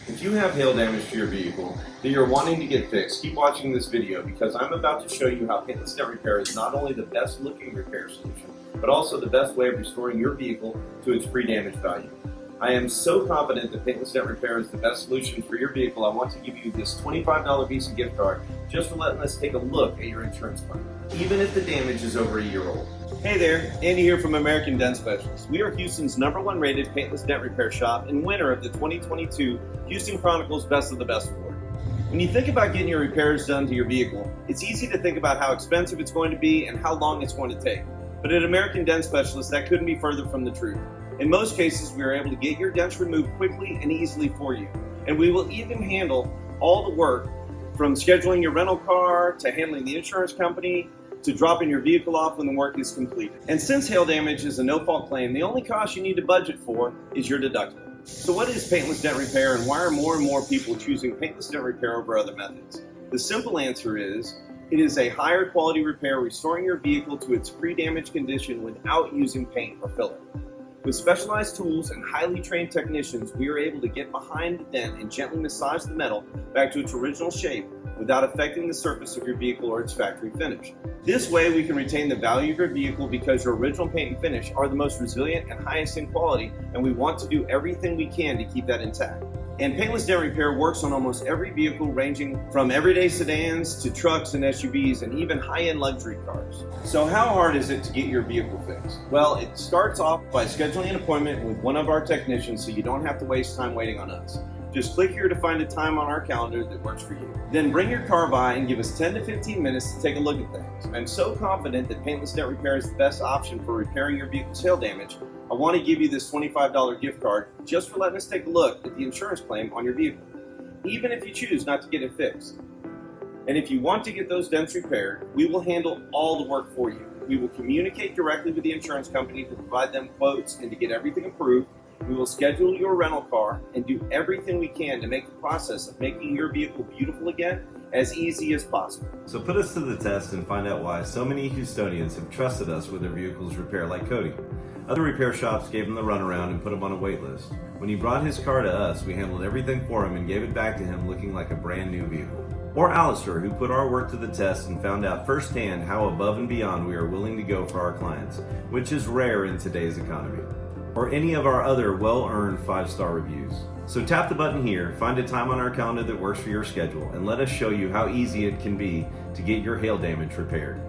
If you have hail damage to your vehicle that you're wanting to get fixed, keep watching this video because I'm about to show you how Paintless Dent Repair is not only the best looking repair solution, but also the best way of restoring your vehicle to its pre-damage value. I am so confident that Paintless Dent Repair is the best solution for your vehicle. I want to give you this $25 Visa gift card just for letting us take a look at your insurance claim, even if the damage is over a year old. Hey there, Andy here from American Dent Specialists. We are Houston's #1 rated paintless dent repair shop and winner of the 2022 Houston Chronicles Best of the Best Award. When you think about getting your repairs done to your vehicle, it's easy to think about how expensive it's going to be and how long it's going to take. But at American Dent Specialists, that couldn't be further from the truth. In most cases, we are able to get your dents removed quickly and easily for you. And we will even handle all the work from scheduling your rental car to handling the insurance company to dropping your vehicle off when the work is completed. And since hail damage is a no-fault claim, the only cost you need to budget for is your deductible. So what is Paintless Dent Repair and why are more and more people choosing Paintless Dent Repair over other methods? The simple answer is, it is a higher quality repair restoring your vehicle to its pre-damage condition without using paint or filler. With specialized tools and highly trained technicians, we are able to get behind the dent and gently massage the metal back to its original shape without affecting the surface of your vehicle or its factory finish. This way we can retain the value of your vehicle because your original paint and finish are the most resilient and highest in quality, and we want to do everything we can to keep that intact. And Paintless Dent Repair works on almost every vehicle, ranging from everyday sedans to trucks and SUVs and even high-end luxury cars. So how hard is it to get your vehicle fixed? Well, it starts off by scheduling an appointment with one of our technicians so you don't have to waste time waiting on us. Just click here to find a time on our calendar that works for you. Then bring your car by and give us 10 to 15 minutes to take a look at things. I'm so confident that Paintless Dent Repair is the best option for repairing your vehicle's hail damage. I want to give you this $25 gift card just for letting us take a look at the insurance claim on your vehicle, even if you choose not to get it fixed. And if you want to get those dents repaired, we will handle all the work for you. We will communicate directly with the insurance company to provide them quotes and to get everything approved. We will schedule your rental car and do everything we can to make the process of making your vehicle beautiful again as easy as possible. So put us to the test and find out why so many Houstonians have trusted us with their vehicles repair like Cody. Other repair shops gave him the runaround and put him on a wait list. When he brought his car to us, we handled everything for him and gave it back to him looking like a brand new vehicle. Or Alistair, who put our work to the test and found out firsthand how above and beyond we are willing to go for our clients, which is rare in today's economy. Or any of our other well-earned 5-star reviews. So tap the button here, find a time on our calendar that works for your schedule, and let us show you how easy it can be to get your hail damage repaired.